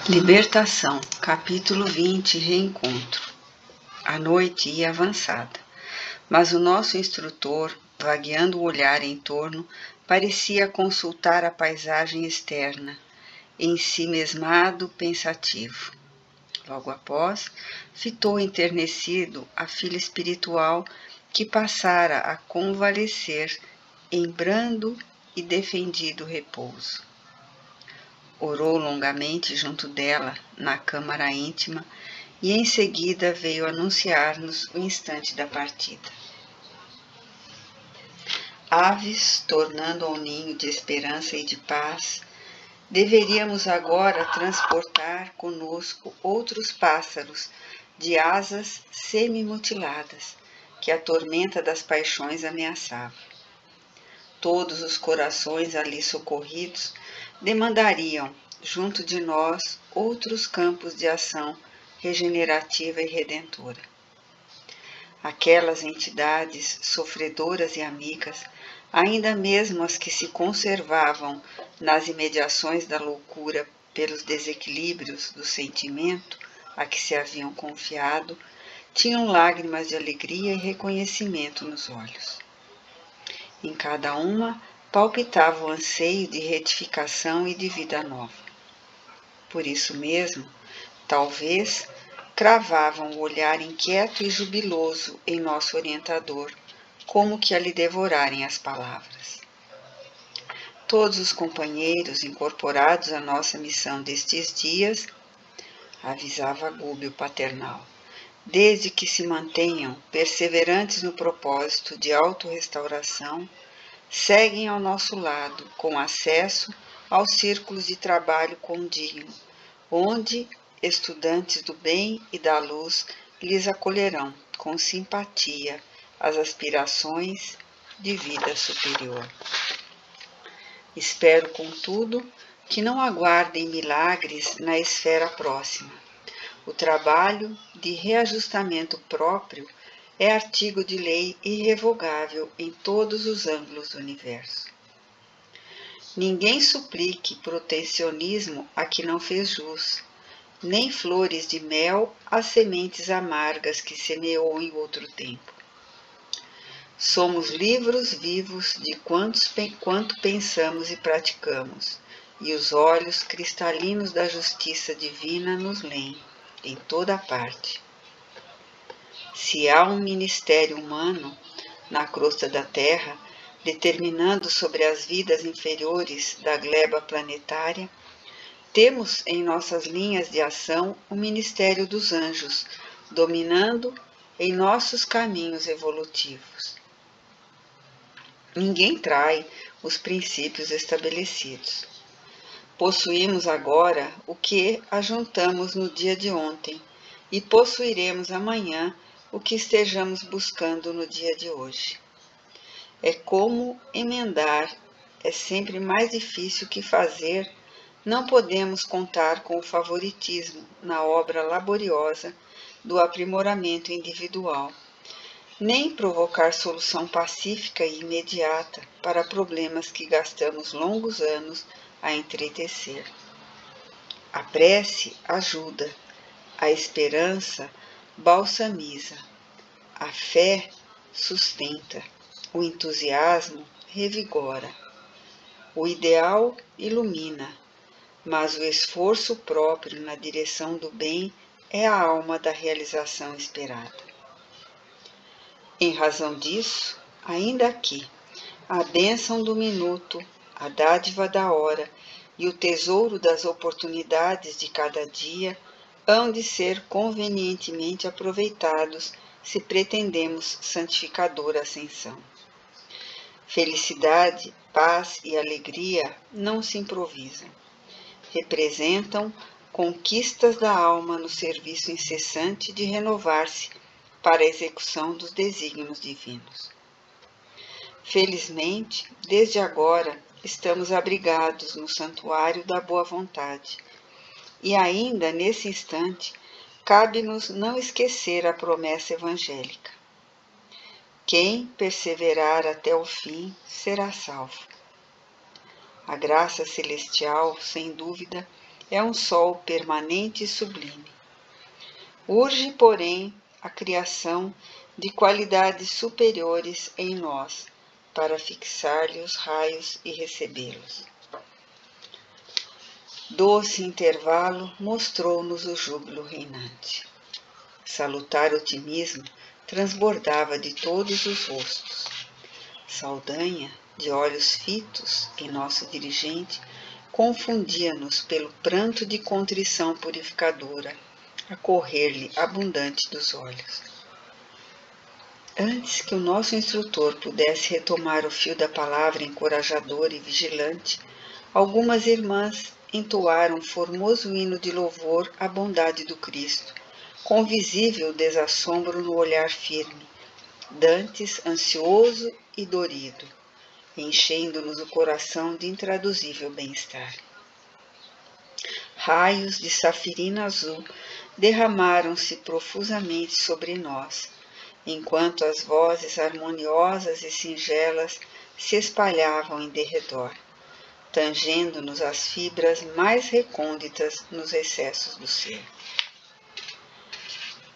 Libertação, capítulo 20, Reencontro. A noite ia avançada, mas o nosso instrutor, vagueando o olhar em torno, parecia consultar a paisagem externa, ensimesmado, pensativo. Logo após, fitou enternecido a filha espiritual que passara a convalescer em brando e defendido repouso. Orou longamente junto dela, na câmara íntima, e em seguida veio anunciar-nos o instante da partida. Aves, tornando ao ninho de esperança e de paz, deveríamos agora transportar conosco outros pássaros de asas semi-mutiladas, que a tormenta das paixões ameaçava. Todos os corações ali socorridos demandariam, junto de nós, outros campos de ação regenerativa e redentora. Aquelas entidades sofredoras e amigas, ainda mesmo as que se conservavam nas imediações da loucura pelos desequilíbrios do sentimento a que se haviam confiado, tinham lágrimas de alegria e reconhecimento nos olhos. Em cada uma palpitava o anseio de retificação e de vida nova. Por isso mesmo, talvez, cravavam o olhar inquieto e jubiloso em nosso orientador, como que a lhe devorarem as palavras. Todos os companheiros incorporados à nossa missão destes dias, avisava Gúbio paternal, desde que se mantenham perseverantes no propósito de autorrestauração, seguem ao nosso lado com acesso aos círculos de trabalho contínuo, onde estudantes do bem e da luz lhes acolherão com simpatia as aspirações de vida superior. Espero, contudo, que não aguardem milagres na esfera próxima. O trabalho de reajustamento próprio é artigo de lei irrevogável em todos os ângulos do universo. Ninguém suplique protecionismo a que não fez jus, nem flores de mel às sementes amargas que semeou em outro tempo. Somos livros vivos de quanto pensamos e praticamos, e os olhos cristalinos da justiça divina nos leem, em toda parte. Se há um ministério humano na crosta da Terra, determinando sobre as vidas inferiores da gleba planetária, temos em nossas linhas de ação o ministério dos anjos, dominando em nossos caminhos evolutivos. Ninguém trai os princípios estabelecidos. Possuímos agora o que ajuntamos no dia de ontem e possuiremos amanhã o que estejamos buscando no dia de hoje. É como emendar, é sempre mais difícil que fazer. Não podemos contar com o favoritismo na obra laboriosa do aprimoramento individual, nem provocar solução pacífica e imediata para problemas que gastamos longos anos a entretecer. A prece ajuda, a esperança balsamiza, a fé sustenta, o entusiasmo revigora, o ideal ilumina, mas o esforço próprio na direção do bem é a alma da realização esperada. Em razão disso, ainda aqui, a bênção do minuto, a dádiva da hora e o tesouro das oportunidades de cada dia hão de ser convenientemente aproveitados se pretendemos santificadora ascensão. Felicidade, paz e alegria não se improvisam. Representam conquistas da alma no serviço incessante de renovar-se para a execução dos desígnios divinos. Felizmente, desde agora, estamos abrigados no santuário da boa vontade, e ainda nesse instante, cabe-nos não esquecer a promessa evangélica. Quem perseverar até o fim será salvo. A graça celestial, sem dúvida, é um sol permanente e sublime. Urge, porém, a criação de qualidades superiores em nós, para fixar-lhe os raios e recebê-los. Doce intervalo mostrou-nos o júbilo reinante. Salutar otimismo transbordava de todos os rostos. Saldanha, de olhos fitos em nosso dirigente, confundia-nos pelo pranto de contrição purificadora, a correr-lhe abundante dos olhos. Antes que o nosso instrutor pudesse retomar o fio da palavra encorajadora e vigilante, algumas irmãs entoaram formoso hino de louvor à bondade do Cristo, com visível desassombro no olhar firme, dantes ansioso e dorido, enchendo-nos o coração de intraduzível bem-estar. Raios de safirina azul derramaram-se profusamente sobre nós, enquanto as vozes harmoniosas e singelas se espalhavam em derredor, tangendo-nos as fibras mais recônditas nos recessos do ser.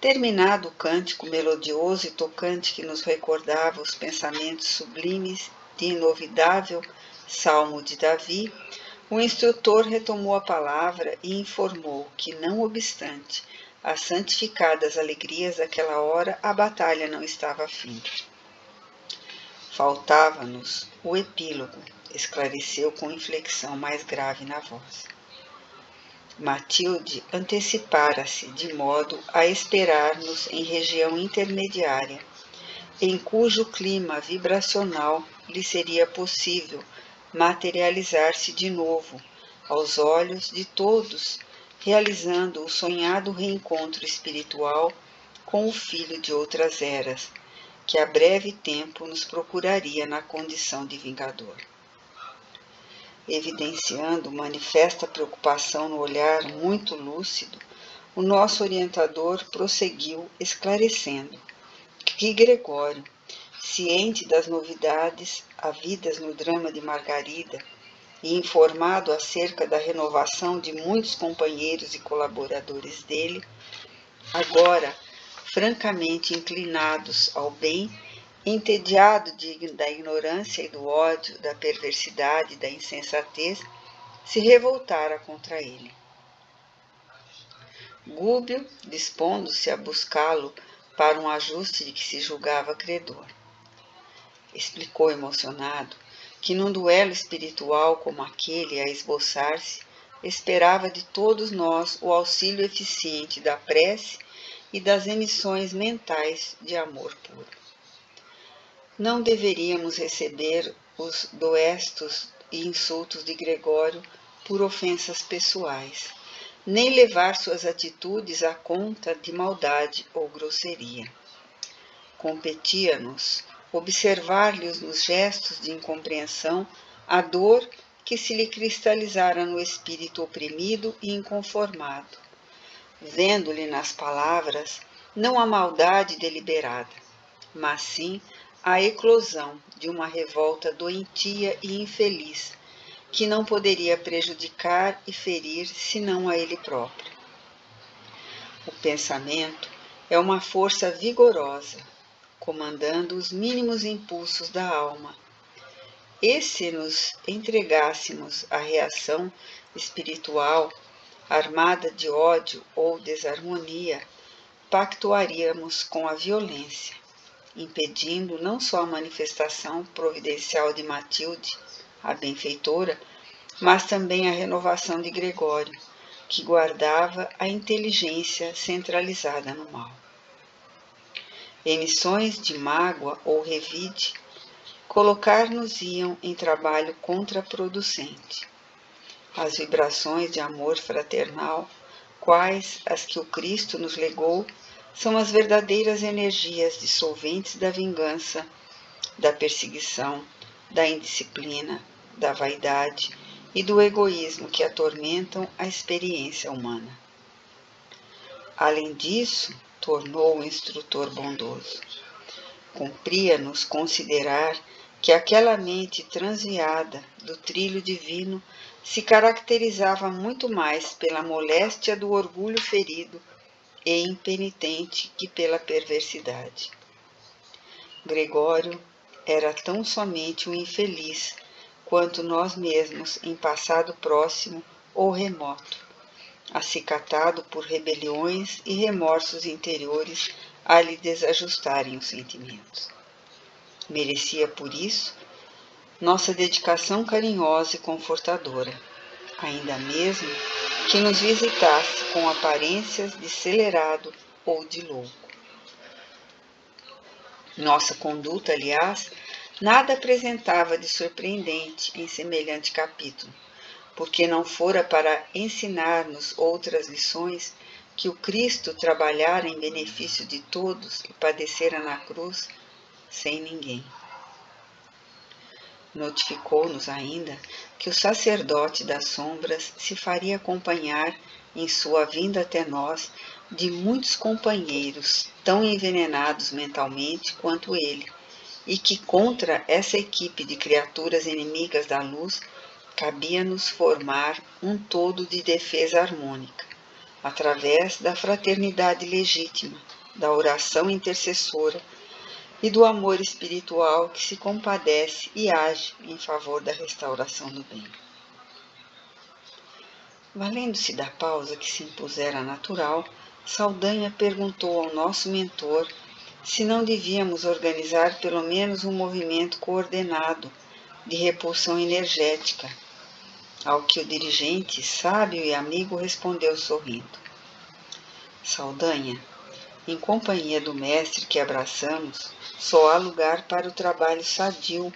Terminado o cântico melodioso e tocante que nos recordava os pensamentos sublimes de inovidável Salmo de Davi, o instrutor retomou a palavra e informou que, não obstante as santificadas alegrias daquela hora, a batalha não estava finda. Faltava-nos o epílogo, esclareceu com inflexão mais grave na voz. Matilde antecipara-se de modo a esperar-nos em região intermediária, em cujo clima vibracional lhe seria possível materializar-se de novo, aos olhos de todos, realizando o sonhado reencontro espiritual com o filho de outras eras, que a breve tempo nos procuraria na condição de vingador. Evidenciando manifesta preocupação no olhar muito lúcido, o nosso orientador prosseguiu esclarecendo que Gregório, ciente das novidades havidas no drama de Margarida e informado acerca da renovação de muitos companheiros e colaboradores dele, agora francamente inclinados ao bem, entediado da ignorância e do ódio, da perversidade e da insensatez, se revoltara contra ele. Gúbio, dispondo-se a buscá-lo para um ajuste de que se julgava credor. Explicou emocionado que num duelo espiritual como aquele a esboçar-se, esperava de todos nós o auxílio eficiente da prece e das emissões mentais de amor puro. Não deveríamos receber os doestos e insultos de Gregório por ofensas pessoais, nem levar suas atitudes à conta de maldade ou grosseria. Competia-nos observar-lhes nos gestos de incompreensão a dor que se lhe cristalizara no espírito oprimido e inconformado, vendo-lhe nas palavras não a maldade deliberada, mas sim a eclosão de uma revolta doentia e infeliz, que não poderia prejudicar e ferir senão a ele próprio. O pensamento é uma força vigorosa, comandando os mínimos impulsos da alma. E se nos entregássemos à reação espiritual, armada de ódio ou desarmonia, pactuaríamos com a violência, impedindo não só a manifestação providencial de Matilde, a benfeitora, mas também a renovação de Gregório, que guardava a inteligência centralizada no mal. Emissões de mágoa ou revide colocar-nos-iam em trabalho contraproducente. As vibrações de amor fraternal, quais as que o Cristo nos legou, são as verdadeiras energias dissolventes da vingança, da perseguição, da indisciplina, da vaidade e do egoísmo que atormentam a experiência humana. Além disso, tornou o instrutor bondoso, cumpria-nos considerar que aquela mente transviada do trilho divino se caracterizava muito mais pela moléstia do orgulho ferido e impenitente que pela perversidade. Gregório era tão somente um infeliz quanto nós mesmos em passado próximo ou remoto, acicatado por rebeliões e remorsos interiores a lhe desajustarem os sentimentos. Merecia, por isso, nossa dedicação carinhosa e confortadora, ainda mesmo que nos visitasse com aparências de celerado ou de louco. Nossa conduta, aliás, nada apresentava de surpreendente em semelhante capítulo, porque não fora para ensinar-nos outras lições que o Cristo trabalhara em benefício de todos e padecera na cruz sem ninguém. Notificou-nos ainda que o sacerdote das sombras se faria acompanhar em sua vinda até nós de muitos companheiros tão envenenados mentalmente quanto ele, e que contra essa equipe de criaturas inimigas da luz cabia-nos formar um todo de defesa harmônica, através da fraternidade legítima, da oração intercessora e do amor espiritual que se compadece e age em favor da restauração do bem. Valendo-se da pausa que se impusera natural, Saldanha perguntou ao nosso mentor se não devíamos organizar pelo menos um movimento coordenado de repulsão energética, ao que o dirigente, sábio e amigo, respondeu sorrindo. Saldanha, em companhia do mestre que abraçamos, só há lugar para o trabalho sadio,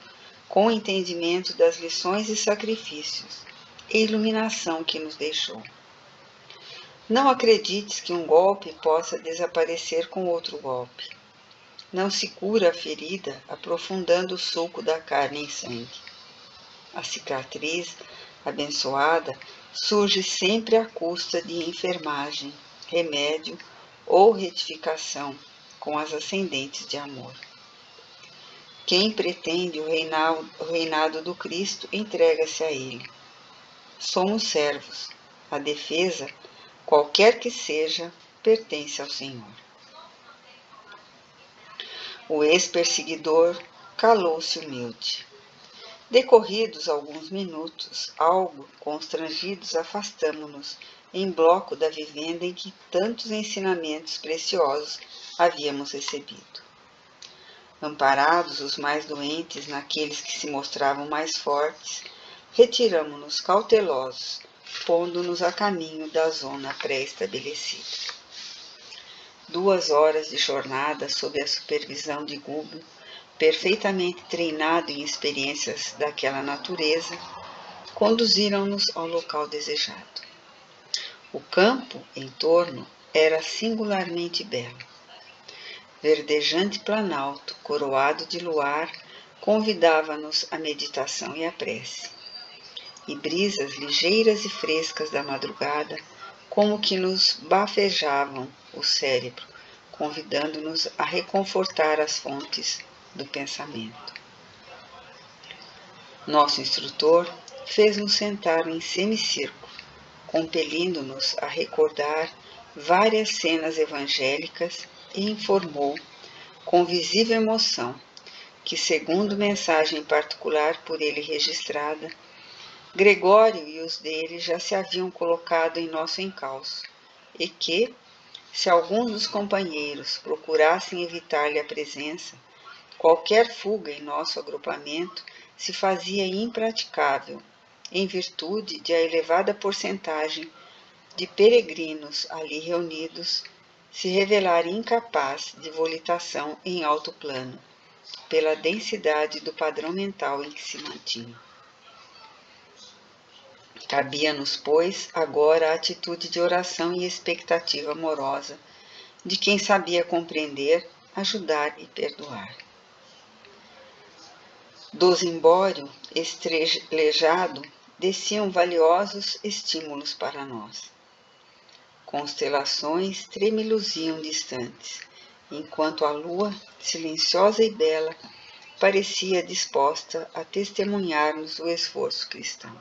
com o entendimento das lições e sacrifícios, e iluminação que nos deixou. Não acredites que um golpe possa desaparecer com outro golpe. Não se cura a ferida aprofundando o sulco da carne em sangue. A cicatriz abençoada surge sempre à custa de enfermagem, remédio ou retificação com as ascendentes de amor. Quem pretende o reinado do Cristo entrega-se a ele. Somos servos. A defesa, qualquer que seja, pertence ao Senhor. O ex-perseguidor calou-se humilde. Decorridos alguns minutos, algo constrangidos, afastamo-nos em bloco da vivenda em que tantos ensinamentos preciosos havíamos recebido. Amparados os mais doentes naqueles que se mostravam mais fortes, retiramo-nos cautelosos, pondo-nos a caminho da zona pré-estabelecida. 2 horas de jornada sob a supervisão de Gubo, perfeitamente treinado em experiências daquela natureza, conduziram-nos ao local desejado. O campo em torno era singularmente belo. Verdejante planalto, coroado de luar, convidava-nos à meditação e à prece. E brisas ligeiras e frescas da madrugada, como que nos bafejavam o cérebro, convidando-nos a reconfortar as fontes do pensamento. Nosso instrutor fez-nos sentar em semicírculo, compelindo-nos a recordar várias cenas evangélicas e informou, com visível emoção, que, segundo mensagem particular por ele registrada, Gregório e os dele já se haviam colocado em nosso encalço, e que, se alguns dos companheiros procurassem evitar-lhe a presença, qualquer fuga em nosso agrupamento se fazia impraticável, em virtude de a elevada porcentagem de peregrinos ali reunidos se revelar incapaz de volitação em alto plano, pela densidade do padrão mental em que se mantinha. Cabia-nos, pois, agora a atitude de oração e expectativa amorosa de quem sabia compreender, ajudar e perdoar. Do zimbório estrelejado desciam valiosos estímulos para nós. Constelações tremeluziam distantes, enquanto a lua, silenciosa e bela, parecia disposta a testemunhar-nos o esforço cristão.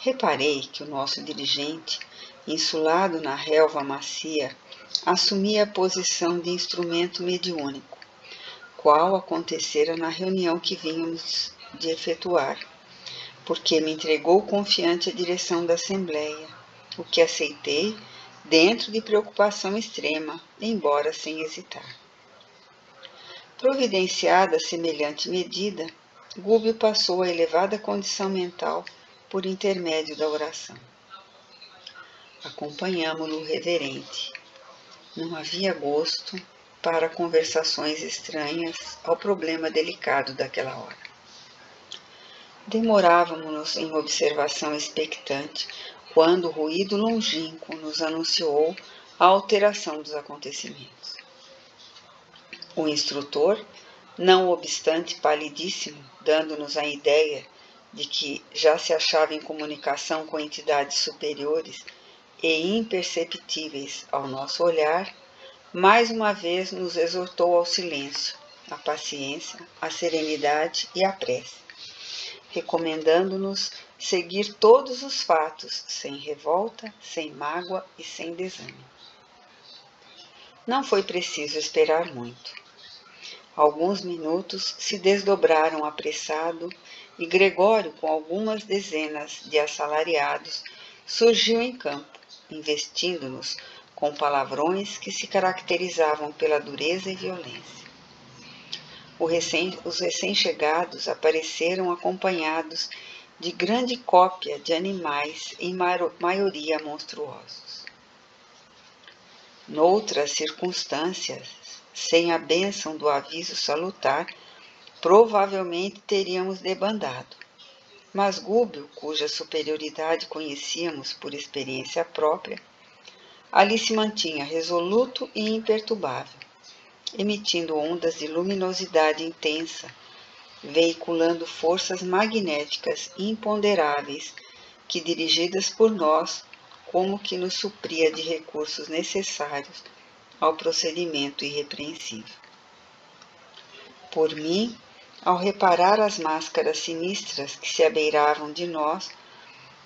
Reparei que o nosso dirigente, insulado na relva macia, assumia a posição de instrumento mediúnico, qual acontecera na reunião que vínhamos de efetuar, porque me entregou confiante a direção da Assembleia, o que aceitei dentro de preocupação extrema, embora sem hesitar. Providenciada semelhante medida, Gúbio passou a elevada condição mental por intermédio da oração. Acompanhámo-lo reverente. Não havia gosto para conversações estranhas ao problema delicado daquela hora. Demorávamos-nos em observação expectante quando o ruído longínquo nos anunciou a alteração dos acontecimentos. O instrutor, não obstante palidíssimo, dando-nos a ideia de que já se achava em comunicação com entidades superiores e imperceptíveis ao nosso olhar, mais uma vez nos exortou ao silêncio, à paciência, à serenidade e à prece, recomendando-nos seguir todos os fatos, sem revolta, sem mágoa e sem desânimo. Não foi preciso esperar muito. Alguns minutos se desdobraram apressado e Gregório, com algumas dezenas de assalariados, surgiu em campo, investindo-nos com palavrões que se caracterizavam pela dureza e violência. Os recém-chegados apareceram acompanhados de grande cópia de animais, em maioria monstruosos. Noutras circunstâncias, sem a bênção do aviso salutar, provavelmente teríamos debandado. Mas Gúbio, cuja superioridade conhecíamos por experiência própria, ali se mantinha resoluto e imperturbável, emitindo ondas de luminosidade intensa, veiculando forças magnéticas imponderáveis que, dirigidas por nós, como que nos supria de recursos necessários ao procedimento irrepreensível. Por mim, ao reparar as máscaras sinistras que se abeiravam de nós,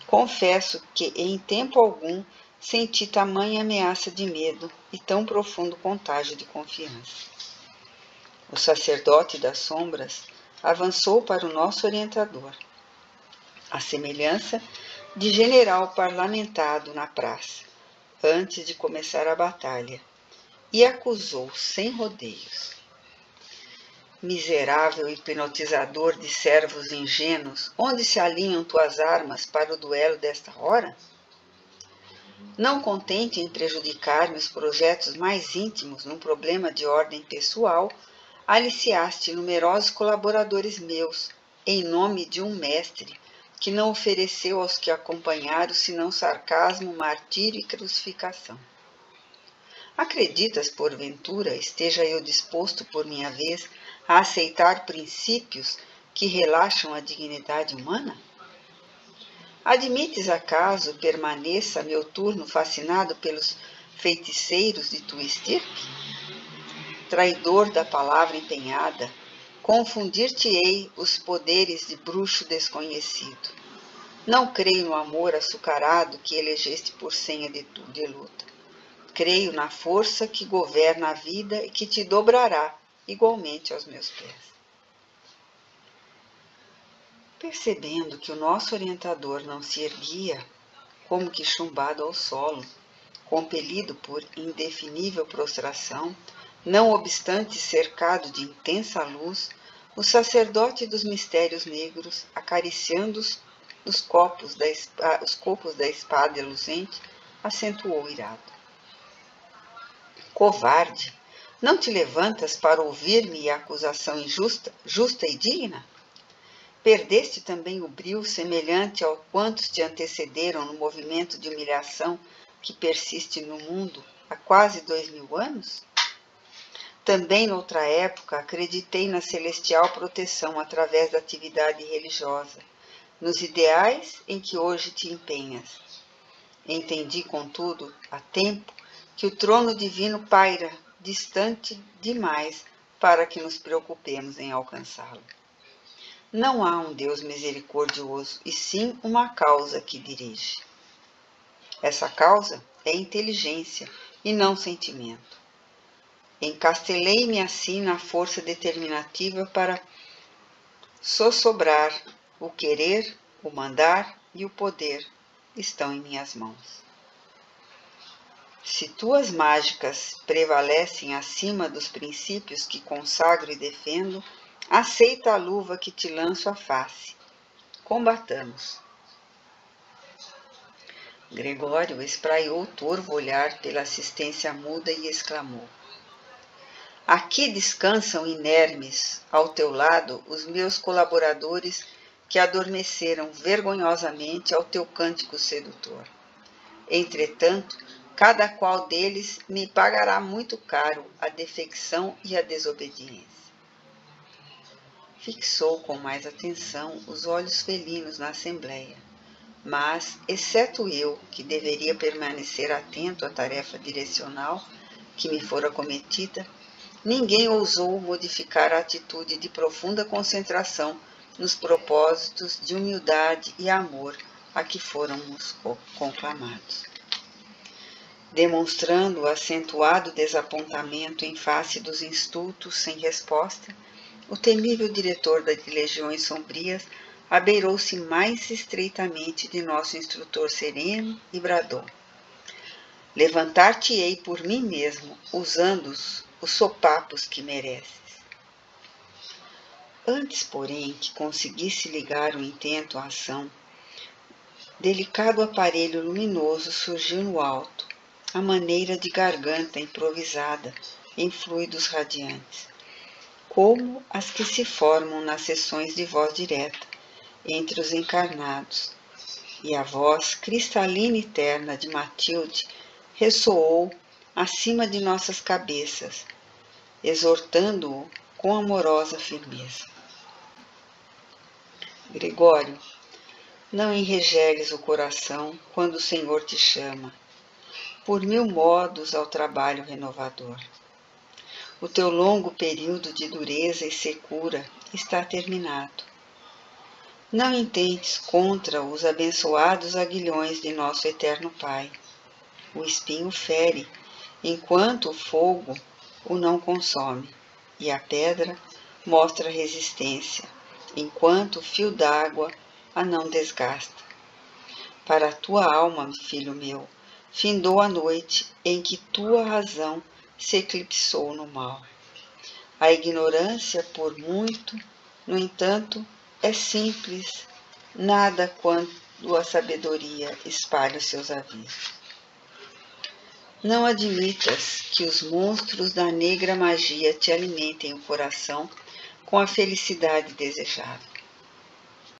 confesso que em tempo algum senti tamanha ameaça de medo e tão profundo contágio de confiança. O sacerdote das sombras avançou para o nosso orientador, à semelhança de general parlamentado na praça, antes de começar a batalha, e acusou sem rodeios. Miserável hipnotizador de servos ingênuos, onde se alinham tuas armas para o duelo desta hora? Não contente em prejudicar-me os projetos mais íntimos num problema de ordem pessoal, aliciaste numerosos colaboradores meus, em nome de um mestre que não ofereceu aos que acompanharam senão sarcasmo, martírio e crucificação. Acreditas, porventura, esteja eu disposto, por minha vez, a aceitar princípios que relaxam a dignidade humana? Admites, acaso, permaneça meu turno fascinado pelos feiticeiros de tua estirpe? Traidor da palavra empenhada, confundir-te-ei os poderes de bruxo desconhecido. Não creio no amor açucarado que elegeste por senha de luta. Creio na força que governa a vida e que te dobrará igualmente aos meus pés. Percebendo que o nosso orientador não se erguia, como que chumbado ao solo, compelido por indefinível prostração, não obstante cercado de intensa luz, o sacerdote dos mistérios negros, acariciando os copos da espada luzente, acentuou irado. Covarde, não te levantas para ouvir-me a acusação injusta, justa e digna? Perdeste também o brio semelhante ao quantos te antecederam no movimento de humilhação que persiste no mundo há quase 2000 anos? Também noutra época acreditei na celestial proteção através da atividade religiosa, nos ideais em que hoje te empenhas. Entendi, contudo, a tempo, que o trono divino paira distante demais para que nos preocupemos em alcançá-lo. Não há um Deus misericordioso, e sim uma causa que dirige. Essa causa é inteligência e não sentimento. Encastelei-me assim na força determinativa para sossobrar. O querer, o mandar e o poder estão em minhas mãos. Se tuas mágicas prevalecem acima dos princípios que consagro e defendo, aceita a luva que te lanço à face. Combatamos. Gregório espraiou torvo olhar pela assistência muda e exclamou: aqui descansam inermes ao teu lado os meus colaboradores que adormeceram vergonhosamente ao teu cântico sedutor. Entretanto, cada qual deles me pagará muito caro a defecção e a desobediência. Fixou com mais atenção os olhos felinos na assembleia, mas, exceto eu, que deveria permanecer atento à tarefa direcional que me fora cometida, ninguém ousou modificar a atitude de profunda concentração nos propósitos de humildade e amor a que fôramos conclamados. Demonstrando acentuado desapontamento em face dos insultos sem resposta, o temível diretor das legiões sombrias abeirou-se mais estreitamente de nosso instrutor sereno e bradou: levantar-te-ei por mim mesmo, usando os sopapos que mereces. Antes, porém, que conseguisse ligar o intento à ação, delicado aparelho luminoso surgiu no alto, à maneira de garganta improvisada em fluidos radiantes, como as que se formam nas sessões de voz direta entre os encarnados, e a voz cristalina e terna de Matilde ressoou acima de nossas cabeças, exortando-o com amorosa firmeza. Gregório, não enregeres o coração quando o Senhor te chama, por mil modos ao trabalho renovador. O teu longo período de dureza e secura está terminado. Não intentes contra os abençoados aguilhões de nosso eterno Pai. O espinho fere, enquanto o fogo o não consome, e a pedra mostra resistência, enquanto o fio d'água a não desgasta. Para a tua alma, filho meu, findou a noite em que tua razão se eclipsou no mal. A ignorância, por muito, no entanto, é simples, nada quando a sabedoria espalha os seus avisos. Não admitas que os monstros da negra magia te alimentem o coração com a felicidade desejada.